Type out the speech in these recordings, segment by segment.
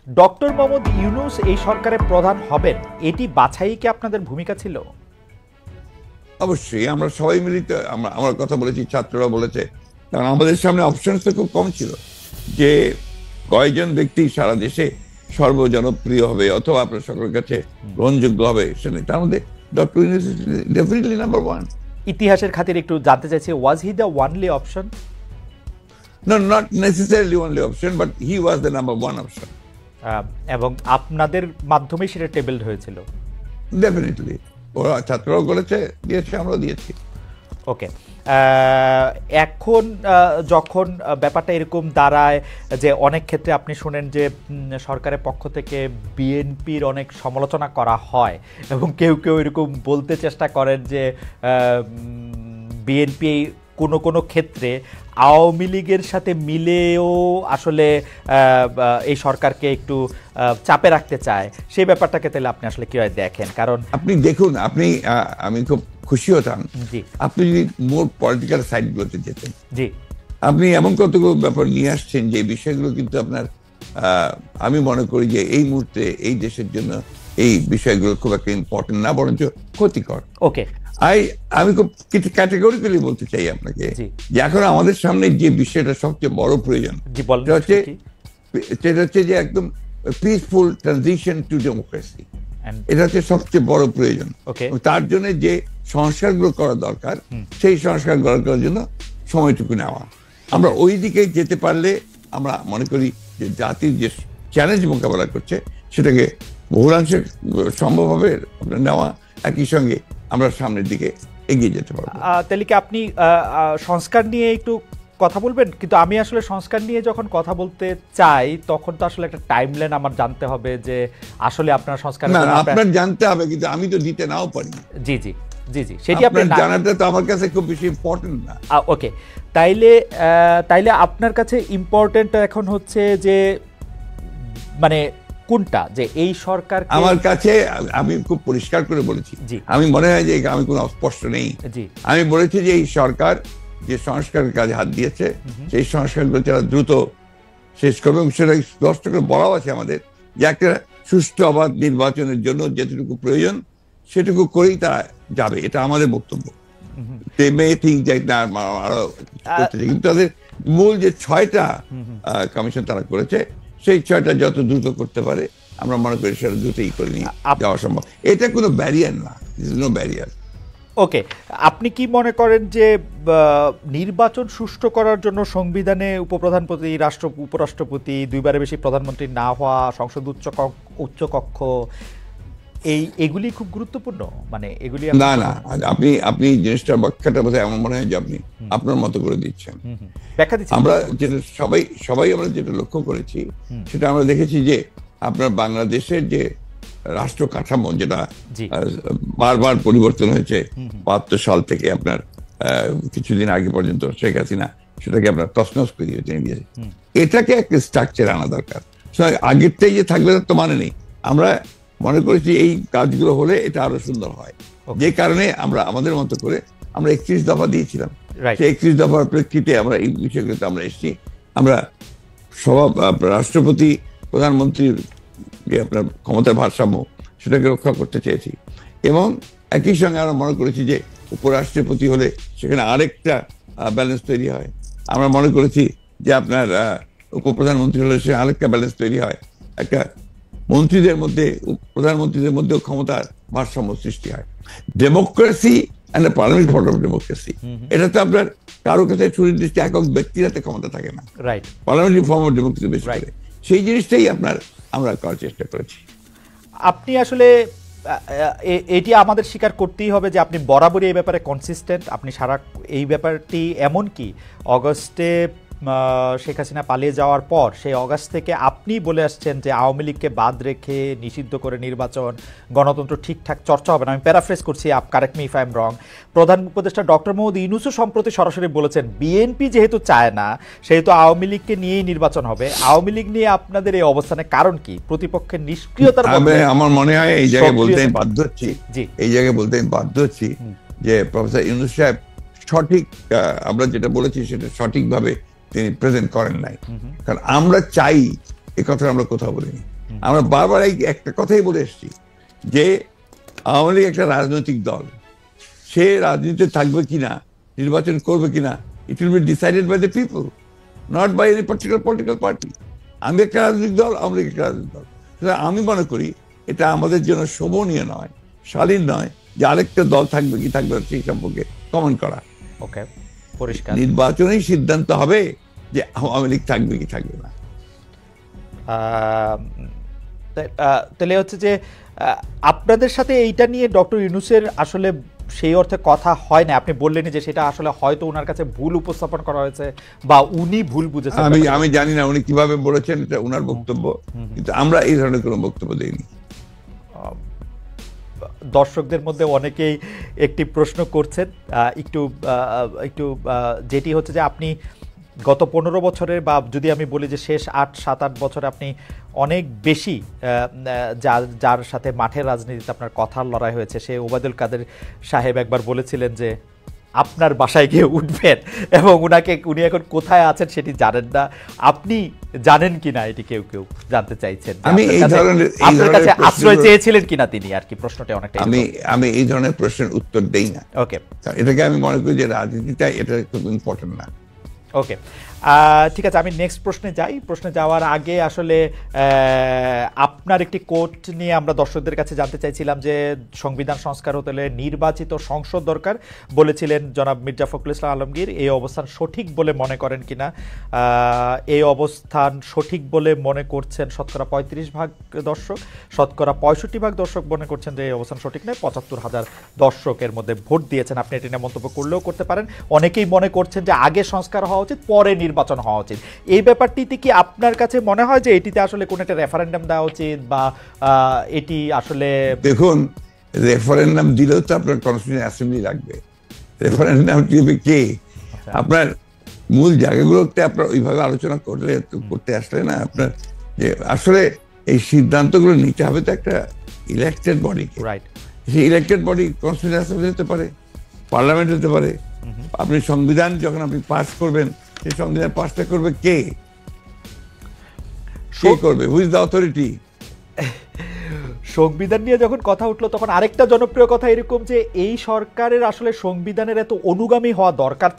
Doctor Mohammad Yunus এই সরকারের প্রধান হবেন, এটি বাছাই কি আপনাদের ভূমিকা ছিল? অবশ্যই আমরা সবাই মিলিত আমরা কথা বলেছি, ছাত্ররা বলেছে, কারণ আমাদের সামনে অপশন তো খুব কম ছিল যে কয়জন ব্যক্তি সারা দেশে সর্বজনপ্রিয় হবে অথবা আপনার সকলের কাছে গ্রহণযোগ্য হবে, সেটা তার মধ্যে doctor Yunus definitely number one. ইতিহাসের খাতিরে একটু জানতে চাইছি, was he the only option? No, not necessarily only option, but he was the number one option. এবং আপনাদের মাধ্যমে সেটা টেবলড হয়েছিল? ডেফিনেটলি ওরা ছাত্ররাও করেছে, দিয়েছে, আমরাও দিয়েছি। ওকে, এখন যখন ব্যাপারটা এরকম দাঁড়ায় যে অনেক ক্ষেত্রে আপনি শুনেন যে সরকারের পক্ষ থেকে বিএনপির অনেক সমালোচনা করা হয় এবং কেউ কেউ এরকম বলতে চেষ্টা করেন যে বিএনপি কোনো কোনো ক্ষেত্রে আওয়ামী লীগের সাথে মিলেও আসলে এই সরকারকে একটু চাপে রাখতে চায়, সেই ব্যাপারটাকে তাহলে আপনি আসলে কীভাবে দেখেন? কারণ আপনি দেখুন, আমি খুব খুশি হতাম আপনি যদি মোর পলিটিক্যাল সাইডগুলোতে যেতেন। জি, আপনি এমন কতগুলো ব্যাপার নিয়ে আসছেন যে বিষয়গুলো কিন্তু আপনার আমি মনে করি যে এই মুহূর্তে এই দেশের জন্য এই বিষয়গুলো খুব একটা ইম্পর্টেন্ট না, বরঞ্চ ক্ষতিকর। ওকে, আমি খুব কিছু ক্যাটেগরিক্যালি বলতে চাই আপনাকে যে এখন আমাদের সামনে যে বিষয়টা সবচেয়ে বড় প্রয়োজন সেটা হচ্ছে যে একদম পিসফুল ট্রানজিশন টু ডেমোক্রেসি। এটা হচ্ছে সবচেয়ে বড় প্রয়োজন। তার জন্য যে সংস্কারগুলো করা দরকার সেই সংস্কার করার জন্য সময়টুকু নেওয়া। আমরা ওই দিকে যেতে পারলে আমরা মনে করি যে জাতির যে চ্যালেঞ্জ মোকাবেলা করছে সেটাকে বহুলাংশে সম্ভব হবে নেওয়া, একই সঙ্গে আমরা সামনের দিকে এগিয়ে যেতে পারবো। তাহলে কি আপনি সংস্কার নিয়ে একটু কথা বলবেন? কিন্তু আমি আসলে সংস্কার নিয়ে যখন কথা বলতে চাই তখন তো আসলে একটা টাইমলাইন আমার জানতে হবে যে আসলে আপনার সংস্কার আপনার জানতে হবে, কিন্তু আমি তো দিতে নাও পারি। জি জি জি জি, সেটি আপনার জানাটা তো আমার কাছে খুব বেশি ইম্পর্টেন্ট না। ওকে, তাইলে আপনার কাছে ইম্পর্টেন্ট এখন হচ্ছে যে মানে কোনটা, যে এই সরকার? আমার কাছে আমি খুব পরিষ্কার করে বলেছি, আমি মনে হয় যে আমি কোনো অস্পষ্ট নেই। আমি বলেছি যে এই সরকার যে সংস্কারের কাজে হাত দিয়েছে সেই সংস্কারগুলো তারা দ্রুত শেষ করবে এবং সেটা স্পষ্ট করে বলাও আছে আমাদের যে একটা সুষ্ঠু অবাধ নির্বাচনের জন্য যেটুকু প্রয়োজন সেটুকু করেই তারা যাবে, এটা আমাদের বক্তব্য। কিন্তু তাদের মূল যে 6টা কমিশন তারা করেছে সেই 6টা যত দ্রুত করতে পারে আমরা মনে করি সেটা দ্রুতই করে নিয়ে যাওয়া সম্ভব। এটা কোনো ব্যারিয়ার না, নো ব্যারিয়ার। ওকে, আপনি কি মনে করেন যে নির্বাচন সুষ্ঠু করার জন্য সংবিধানে উপপ্রধানপতি, উপরাষ্ট্রপতি, 2বারের বেশি প্রধানমন্ত্রী না হওয়া, সংসদ উচ্চকক্ষ, এগুলি খুব গুরুত্বপূর্ণ? মানে এগুলি না, আপনি জিনিসটার ব্যাখ্যাটা বোধহয় এমন মনে হয় যে আপনি আপনার মতো করে দিচ্ছেন। আমরা যেটা সবাই আমরা যেটা লক্ষ্য করেছি সেটা আমরা দেখেছি যে আপনার বাংলাদেশের যে রাষ্ট্র কাঠামো যেটা বারবার পরিবর্তন হয়েছে 72 সাল থেকে আপনার কিছুদিন আগে পর্যন্ত শেখ হাসিনা সেটাকে আপনার তছনছ করে দিয়েছে। এটাকে একটা স্ট্রাকচার আনা দরকার। আগেরটাই যে থাকবে তার তো মানে নেই। আমরা মনে করেছি এই কাজগুলো হলে এটা আরো সুন্দর হয়, যে কারণে আমরা আমাদের মতো করে আমরা 31 দফা দিয়েছিলাম। সেই 31 দফার প্রেক্ষিতে আমরা এই বিষয়গুলোতে আমরা এসেছি। আমরা রাষ্ট্রপতি, প্রধানমন্ত্রীর যে আপনার ক্ষমতার ভারসাম্য সেটাকে রক্ষা করতে চেয়েছি এবং একই সঙ্গে আমরা মনে করেছি যে উপরাষ্ট্রপতি হলে সেখানে আরেকটা ব্যালেন্স তৈরি হয়। আমরা মনে করেছি যে আপনার উপপ্রধানমন্ত্রী হলে সে আরেকটা ব্যালেন্স তৈরি হয়, একটা মন্ত্রীদের মধ্যে প্রধানমন্ত্রীদের মধ্যেও ক্ষমতার ভারসাম্য সৃষ্টি হয়। Democracy and the parliament form of democracy, এটা তো আপনার কারো কাছে সুনির্দিষ্ট একক ব্যক্তির হাতে ক্ষমতা থাকে না, পার্লামেন্টারি ফর্ম অফ ডেমোক্রেসি বেশি করে সেই জিনিসটাই আমরা করার চেষ্টা করেছি। আপনি আসলে এটি আমাদের স্বীকার করতেই হবে যে আপনি বরাবরই এই ব্যাপারে কনসিস্টেন্ট। আপনি সারা এই ব্যাপারটি এমন কি অগস্টে শেখ হাসিনা পালিয়ে যাওয়ার পর সেই অগাস্ট থেকে আপনি বলে আসছেন যে আওয়ামী লীগকে বাদ রেখে নিষিদ্ধ করে নির্বাচন, গণতন্ত্র ঠিকঠাক চর্চা হবে না। আমি প্যারাফ্রেজ করছি, correct me if I am রং। প্রধান উপদেষ্টা ডক্টর মোহাম্মদ ইউনূসও সম্প্রতি সরাসরি বলেছেন বিএনপি যেহেতু চায় না সেহেতু আওয়ামী লীগকে নিয়েই নির্বাচন হবে। আওয়ামী লীগ নিয়ে আপনাদের এই অবস্থানের কারণ কি? প্রতিপক্ষের নিষ্ক্রিয়তার মধ্যে আমার মনে হয় এই জায়গায় বলতে বাধ্য হচ্ছি যে প্রফেসর ইউনূস সাহেব সঠিক, আমরা যেটা বলেছি সেটা সঠিকভাবে তিনি প্রেজেন্ট করেন নাই। কারণ আমরা চাই এই কথা আমরা কোথাও বলিনি। আমরা বারবার এই একটা কথাই বলে এসেছি যে আওয়ামী লীগ একটা রাজনৈতিক দল, সে রাজনীতিতে থাকবে কিনা, নির্বাচন করবে কিনা, it will be decided by the people, not by any particular political party. আমি একটা রাজনৈতিক দল, আওয়ামী লীগ একটা রাজনৈতিক দল। আমি মনে করি এটা আমাদের জন্য শোভনীয় নয়, শালীন নয় যে আরেকটা দল থাকবে কি থাকবে সেই সম্পর্কে কমেন্ট করা। ওকে, পরিষ্কার। নির্বাচনেই সিদ্ধান্ত হবে যে আওয়ামী লীগ থাকবে কি থাকবে না। তাহলে হচ্ছে যে আপনাদের সাথে এইটা নিয়ে ডক্টর ইউনূসের আসলে সেই অর্থে কথা হয় না, আপনি বললেনই যে সেটা আসলে হয়তো ওনার কাছে ভুল উপস্থাপন করা হয়েছে বা উনি ভুল বুঝেছেন। আমি জানি না উনি কিভাবে বলেছেন, এটা ওনার বক্তব্য, কিন্তু আমরা এই ধরনের কোনো বক্তব্য দেইনি। দর্শকদের মধ্যে অনেকেই একটি প্রশ্ন করছেন, একটু যেটি হচ্ছে যে আপনি গত 15 বছরের, বা যদি আমি বলি যে শেষ 7-8 বছরে আপনি অনেক বেশি যার সাথে মাঠের রাজনীতিতে আপনার কথার লড়াই হয়েছে, সে ওবায়দুল কাদের সাহেব একবার বলেছিলেন যে আপনার বাসায় গিয়ে উঠবেন এবং উনি এখন কোথায় আছেন সেটি জানেন না। আপনি জানেন কিনা এটি কেউ জানতে চাইছেন, আপনার কাছে আশ্রয় চেয়েছিলেন কিনা তিনি, আর কি প্রশ্নটা অনেকটা। আমি এই ধরনের প্রশ্নের উত্তর দেই না। ওকে, এটাকে আমি মনে করি যে রাজনীতিটা এটা খুব ইম্পর্টেন্ট না। ওকে, ঠিক আছে, আমি নেক্সট প্রশ্নে যাই। প্রশ্নে যাওয়ার আগে আসলে আপনার একটি কোট নিয়ে আমরা দর্শকদের কাছে জানতে চাইছিলাম যে সংবিধান সংস্কার হতে হলে নির্বাচিত সংসদ দরকার বলেছিলেন জনাব মির্জা ফখরুল ইসলাম আলমগীর। এই অবস্থান সঠিক বলে মনে করেন কিনা? এই অবস্থান সঠিক বলে মনে করছেন শতকরা 35% দর্শক, শতকরা 65% দর্শক মনে করছেন যে এই অবস্থান সঠিক নয়। 75,000 দর্শকের মধ্যে ভোট দিয়েছেন। আপনি এটি নিয়ে মন্তব্য করলেও করতে পারেন। অনেকেই মনে করছেন যে আগে সংস্কার হওয়া উচিত, পরে নির্বাচন হওয়া উচিত। এই ব্যাপারটিতে কি আপনার কাছে মনে হয় যে এটিতে আসলে কোন একটা রেফারেন্ডাম দেওয়া উচিত, বা এটি আসলে? দেখুন, রেফারেন্ডাম দিলেও তো আপনার কনস্টিটিউশন অ্যাসেম্বলি লাগবে। রেফারেন্ডাম দিবে কে? আপনার মূল জায়গাগুলোতে আপনার ওইভাবে আলোচনা করতে আসলে না, আপনার যে আসলে এই সিদ্ধান্তগুলো নিতে হবে তো একটা ইলেক্টেড বডিকে। রাইট, সেই ইলেক্টেড বডি কনস্টিটিউশন অ্যাসেম্বলি হতে পারে, পার্লামেন্ট হতে পারে। আপনি সংবিধান যখন আপনি পাস করবেন, সেই সংবিধান পাসটা করবে কে? করবে? Who is the authority? সংবিধান নিয়ে যখন কথা উঠলো তখন আরেকটা জনপ্রিয় কথা এরকম যে এই সরকারের আসলে সংবিধানের এত অনুগামী হওয়া দরকার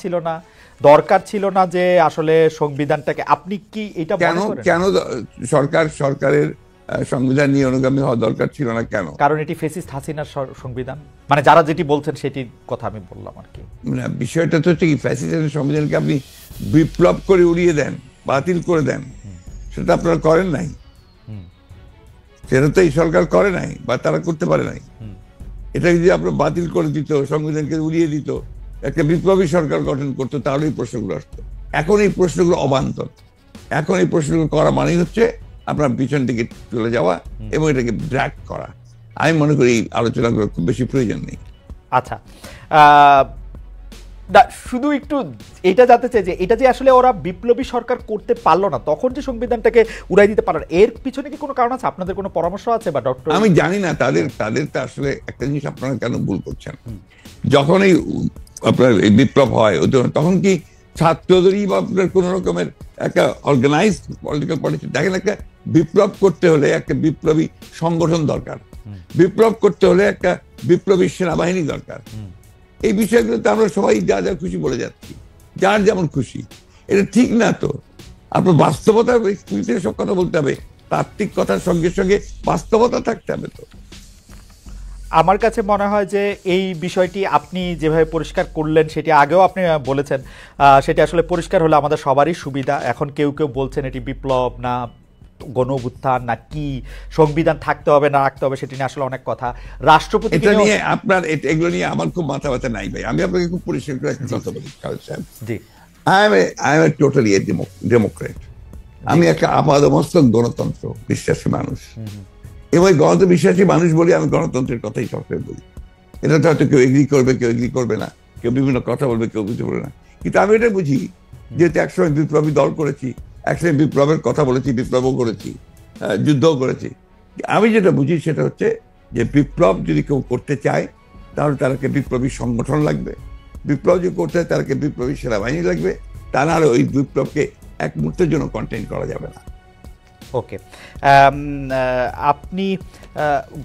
ছিল না যে আসলে সংবিধানটাকে, আপনি কি এটা কেন সরকারের সংবিধান নিয়ে অনুগামী হওয়া দরকার ছিল না কেন? কারণ এটি ফ্যাসিস্ট হাসিনার সংবিধান, মানে যারা যেটি বলছেন সেটির কথা আমি বললাম আর কি। না, বিষয়টা তো হচ্ছে কি, ফ্যাসিস্টের সংবিধানকে আপনি বিপ্লব করে উড়িয়ে দেন, বাতিল করে দেন, সেটা আপনারা করেন নাই। সেটা তো এই সরকার করে নাই, বা তারা করতে পারে নাই। এটা যদি আপনার বাতিল করে দিত, সংবিধানকে উড়িয়ে দিত, একটা বিপ্লবী সরকার গঠন করতো, তাহলে এই প্রশ্নগুলো আসতো। এখন এই প্রশ্নগুলো অবান্তর। এখন এই প্রশ্নগুলো করা মানেই হচ্ছে আপনার পিছন দিকে চলে যাওয়া এবং এটাকে ড্র্যাগ করা। আমি মনে করি এই আলোচনাগুলো খুব বেশি প্রয়োজন নেই। আচ্ছা, শুধু একটু এটা জানতে চাই যে এটা যে আসলে ওরা বিপ্লবী সরকার করতে পারলো না, তখন যে সংবিধানটাকে উড়াই দিতে পারলো, এর পিছনে কি কোনো কারণ আছে? আপনাদের কোনো পরামর্শ আছে? বা ডক্টর, আমি জানি না, তাদের তো আসলে একটা জিনিস আপনারা কেন ভুল করছেন। যখন এই আপনার এই বিপ্লব হয়, তখন কি ছাত্রদেরই বা আপনার কোন রকমের একটা অর্গানাইজ পলিটিক্যাল পার্টি? দেখেন, একটা বিপ্লব করতে হলে একটা বিপ্লবী সংগঠন দরকার, বিপ্লব করতে হলে একটা বিপ্লবী সেনাবাহিনী দরকার। এই বিষয়গুলোতে আমরা সবাই যা যা খুশি বলে যাচ্ছি, যার যেমন খুশি। এটা ঠিক না তো। আপনার বাস্তবতার সব কথা বলতে হবে, তাত্ত্বিক কথার সঙ্গে সঙ্গে বাস্তবতা থাকতে হবে। তো আমার কাছে মনে হয় যে এই বিষয়টি আপনি যেভাবে পরিষ্কার করলেন, সেটি আগেও আপনি বলেছেন, সেটি আসলে পরিষ্কার হলে আমাদের সবারই সুবিধা। এখন কেউ বলছেন এটি বিপ্লব না গণ অভ্যুত্থান না কি, সংবিধান থাকতে হবে না রাখতে হবে, সেটি নিয়ে আসলে অনেক কথা। রাষ্ট্রপতি নিয়ে আপনার এগুলো নিয়ে আমার খুব মাথা ব্যথা নাই ভাই। আমি আপনাকে খুব পরিষ্কার করে একটা কথা বলি, জি, I am a totally a democrat. আমি একটা আপাদমস্তক গণতন্ত্র বিশ্বাসী মানুষ, এবং গণতন্ত্র বিশ্বাসী মানুষ বলি আমি গণতন্ত্রের কথাই সবসময় বলি। এটা তো হয়তো কেউ এগ্রি করবে, কেউ এগ্রি করবে না, কেউ বিভিন্ন কথা বলবে, কেউ বুঝতে পারবে না। কিন্তু আমি এটা বুঝি, যেহেতু একসময় বিপ্লবী দল করেছি, একসময় বিপ্লবের কথা বলেছি, বিপ্লবও করেছি, যুদ্ধও করেছি। আমি যেটা বুঝি সেটা হচ্ছে যে বিপ্লব যদি কেউ করতে চায়, তাহলে তাদেরকে বিপ্লবী সংগঠন লাগবে। বিপ্লব যদি করতে হয়, তাদেরকে বিপ্লবী সেনাবাহিনী লাগবে। তা নাহলে ওই বিপ্লবকে এক মুহূর্তের জন্য কন্টেইন করা যাবে না। ওকে, আপনি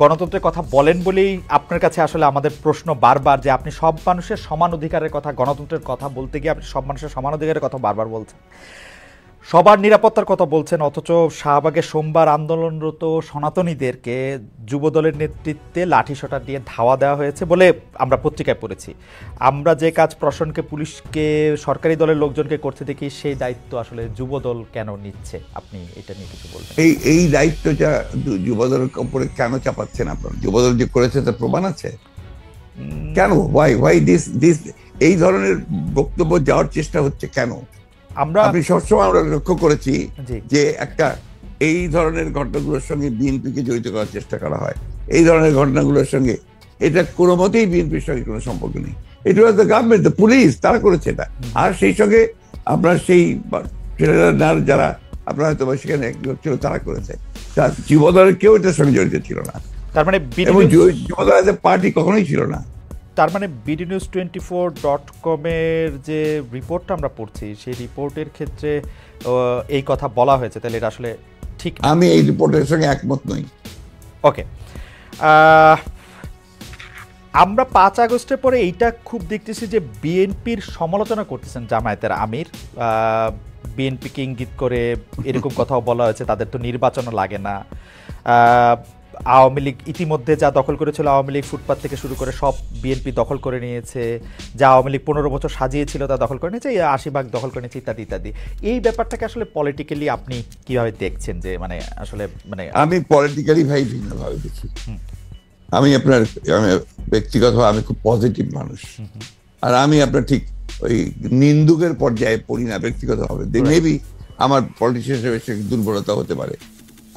গণতন্ত্রের কথা বলেন বলেই আপনার কাছে আসলে আমাদের প্রশ্ন বারবার যে আপনি সব মানুষের সমান অধিকারের কথা, গণতন্ত্রের কথা বলতে গিয়ে আপনি সব মানুষের সমান অধিকারের কথা বারবার বলছেন, সবার নিরাপত্তার কথা বলছেন, অথচ শাহবাগে সোমবার আন্দোলনরত সনাতনীদেরকে যুবদলের নেতৃত্বে লাঠিসোঁটা দিয়ে ধাওয়া দেওয়া হয়েছে বলে আমরা পত্রিকায় পড়েছি। আমরা যে কাজ প্রশাসনকে, পুলিশকে, সরকারি দলের লোকজনকে করতে দেখি, সেই দায়িত্ব আসলে যুবদল কেন নিচ্ছে? আপনি এটা নিয়ে কিছু বলবেন? এই দায়িত্বটা যুবদলের উপরে কেন চাপাচ্ছেন আপনারা? যুবদল যে করেছে তার প্রমাণ আছে কেন? ওয়াই দিস এই ধরনের বক্তব্য যাওয়ার চেষ্টা হচ্ছে কেন? আপনি সবসময় আমরা লক্ষ্য করেছি যে একটা এই ধরনের ঘটনাগুলোর সঙ্গে বিএনপিকে জড়িত করার চেষ্টা করা হয়। এই ধরনের ঘটনাগুলোর সঙ্গে এটা কোনো মতেই বিএনপির সঙ্গে কোনো সম্পর্ক নেই। এটা was the government, the police, তারা করেছে এটা। আর সেই সঙ্গে আপনার সেই যারা আপনার হয়তো সেখানে ছিল তারা করেছে, যুবদলের কেউ এটার সঙ্গে জড়িত ছিল না। তার মানে যুবদল পার্টি কখনোই ছিল না। তার মানে bdnews24.com এর যে রিপোর্টটা আমরা পড়ছি, সেই রিপোর্টের ক্ষেত্রে এই কথা বলা হয়েছে, তাহলে এটা আসলে ঠিক? আমি এই রিপোর্টের সঙ্গে একমত নই। ওকে, আমরা 5 আগস্টের পরে এইটা খুব দেখতেছি যে বিএনপির সমালোচনা করতেছেন জামায়াতের আমির, বিএনপিকে ইঙ্গিত করে এরকম কথাও বলা হয়েছে তাদের তো নির্বাচনও লাগে না। আওয়ামী লীগ ইতিমধ্যে যা দখল করেছিল, আওয়ামী লীগ ফুটপাত থেকে শুরু করে সব বিএনপি দখল করে নিয়েছে, যা আওয়ামী লীগ 15 বছর সাজিয়েছিল তা দখল করে নিয়েছে, 80 ভাগ দখল করে নিয়েছে, ইত্যাদি ইত্যাদি। এই ব্যাপারটাকে আসলে পলিটিক্যালি আপনি কিভাবে দেখছেন? যে মানে আসলে মানে আমি পলিটিক্যালি ভাই ভিন্নভাবে দেখি। আমি আপনার ব্যক্তিগতভাবে আমি খুব পজিটিভ মানুষ, আর আমি আপনার ঠিক ওই নিন্দুকের পর্যায়ে পড়ি না ব্যক্তিগতভাবে। মেবি আমার পলিটিশিয়ান হিসেবে দুর্বলতা হতে পারে।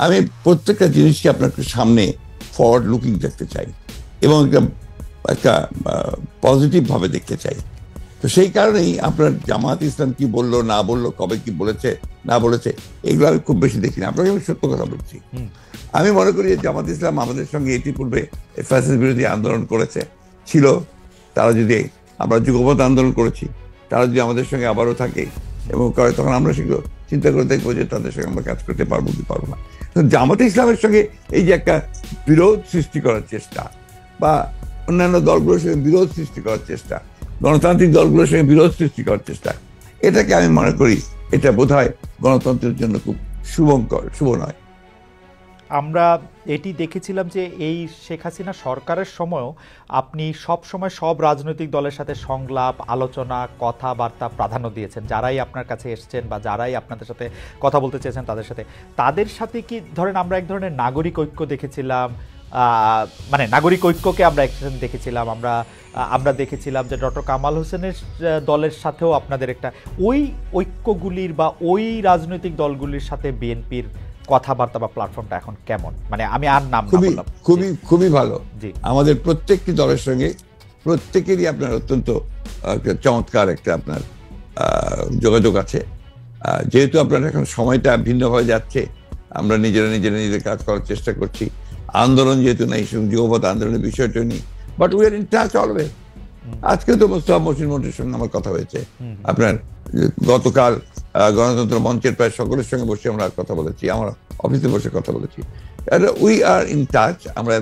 আমি প্রত্যেকটা জিনিসকে আপনার সামনে ফরওয়ার্ড লুকিং দেখতে চাই এবং একটা পজিটিভ ভাবে দেখতে চাই। তো সেই কারণেই আপনার জামায়াত ইসলাম কি বললো না বললো, কবে কি বলেছে না বলেছে, এগুলো আমি খুব বেশি দেখি না। আপনাকে আমি সত্য কথা বলছি। আমি মনে করি যে জামায়াত ইসলাম আমাদের সঙ্গে ইতিপূর্বে ফ্যাসিস্ট বিরোধী আন্দোলন করেছে ছিল, তারা যদি আমরা যুগপৎ আন্দোলন করেছি, তারা যদি আমাদের সঙ্গে আবারও থাকে এবং করে, তখন আমরা সেগুলো চিন্তা করে দেখবো যে তাদের সঙ্গে আমরা কাজ করতে পারবো কি পারবো না। জামায়াত ইসলামের সঙ্গে এই যে একটা বিরোধ সৃষ্টি করার চেষ্টা, বা অন্যান্য দলগুলোর সঙ্গে বিরোধ সৃষ্টি করার চেষ্টা, গণতান্ত্রিক দলগুলোর সঙ্গে বিরোধ সৃষ্টি করার চেষ্টা, এটাকে আমি মনে করি এটা বোধহয় গণতন্ত্রের জন্য খুব শুভ নয়। আমরা এটি দেখেছিলাম যে এই শেখ হাসিনা সরকারের সময়ও আপনি সব সময় সব রাজনৈতিক দলের সাথে সংলাপ, আলোচনা, কথাবার্তা প্রাধান্য দিয়েছেন। যারাই আপনার কাছে এসছেন বা যারাই আপনাদের সাথে কথা বলতে চেয়েছেন তাদের সাথে কি ধরেন আমরা এক ধরনের নাগরিক ঐক্য দেখেছিলাম, মানে নাগরিক ঐক্যকে আমরা একসাথে দেখেছিলাম। আমরা দেখেছিলাম যে ডক্টর কামাল হোসেনের দলের সাথেও আপনাদের একটা ওই ঐক্যগুলির বা ওই রাজনৈতিক দলগুলির সাথে বিএনপির কথাবার্তা বা প্ল্যাটফর্মটা এখন কেমন? মানে আমি আর নাম না বললাম, খুবই ভালো। আমাদের প্রত্যেকটি দলের সঙ্গে প্রত্যেকেরই আপনার অত্যন্ত চমৎকার একটা আপনার যোগাযোগ আছে। যেহেতু আপনার এখন সময়টা ভিন্নভাবে যাচ্ছে, আমরা নিজেদের কাজ করার চেষ্টা করছি। আন্দোলন যেহেতু নাই, যুগপৎ আন্দোলনের বিষয়টা নেই, but we are in touch always. আজকে তো মোস্তফা মহসিন মন্ত্রীর সঙ্গে আমার কথা হয়েছে, আপনার গতকাল গণতন্ত্র মঞ্চের প্রায় সকলের সঙ্গে বসে আমরা কথা বলেছি, আমরা অফিসে বসে কথা বলেছি। We are in touch. আমরা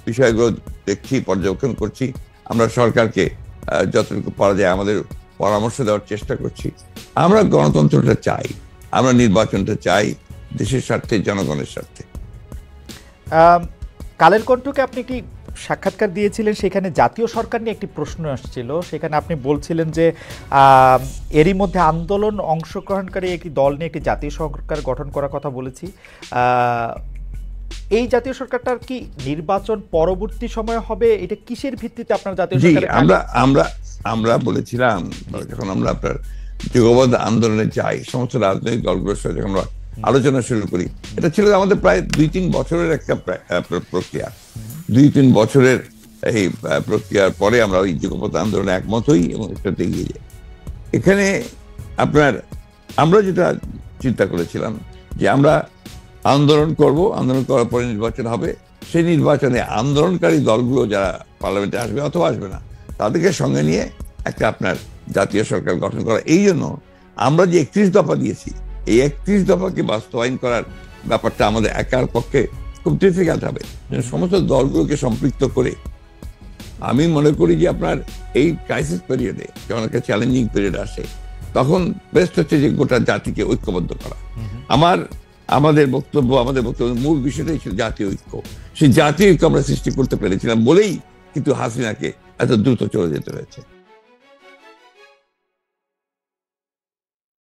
বিষয়গুলো দেখছি, পর্যবেক্ষণ করছি। আমরা সরকারকে যতটুকু পারা যায় আমাদের পরামর্শ দেওয়ার চেষ্টা করছি। আমরা গণতন্ত্রটা চাই, আমরা নির্বাচনটা চাই দেশের স্বার্থে, জনগণের স্বার্থে। কালের কণ্ঠকে আপনি কি সাক্ষাৎকার দিয়েছিলেন, সেখানে জাতীয় সরকার নিয়ে একটি প্রশ্ন আসছিল। সেখানে আপনি বলছিলেন যে এরই মধ্যে আন্দোলন অংশগ্রহণকারী একটি দল নিয়ে একটি জাতীয় সরকার গঠন করার কথা বলেছি। এই জাতীয় সরকারটার কি নির্বাচন পরবর্তী সময়ে হবে? এটা কিসের ভিত্তিতে আপনার জাতীয় সরকার? আমরা বলেছিলাম যখন আমরা আপনার যুগপৎ আন্দোলনে যাই, সমস্ত রাজনৈতিক দলগুলোর সাথে যখন আমরা আলোচনা শুরু করি, এটা ছিল আমাদের প্রায় 2-3 বছরের একটা প্রক্রিয়া। 2-3 বছরের এই প্রক্রিয়ার পরে আমরা ওই যুগপৎ আন্দোলনে একমত হই এবং এটাতে এগিয়ে যাই। এখানে আমরা যেটা চিন্তা করেছিলাম যে আমরা আন্দোলন করব, আন্দোলন করার পরে নির্বাচন হবে। সেই নির্বাচনে আন্দোলনকারী দলগুলো যারা পার্লামেন্টে আসবে অথবা আসবে না, তাদেরকে সঙ্গে নিয়ে একটা আপনার জাতীয় সরকার গঠন করা। এই জন্য আমরা যে 31 দফা দিয়েছি, এই 31 দফাকে বাস্তবায়ন করার ব্যাপারটা আমাদের একার পক্ষে খুব ডিফিকাল্ট হবে। সমস্ত দলগুলোকে সম্পৃক্ত করে আমি মনে করি যে আপনার এই ক্রাইসিস পিরিয়ডে, যখন একটা চ্যালেঞ্জিং পিরিয়ড আসে, তখন বেস্ট হচ্ছে যে গোটা জাতিকে ঐক্যবদ্ধ করা। আমাদের বক্তব্যের মূল বিষয়টাই ছিল জাতীয় ঐক্য। সেই জাতীয় ঐক্য আমরা সৃষ্টি করতে পেরেছিলাম বলেই কিন্তু হাসিনাকে এত দ্রুত চলে যেতে হয়েছে।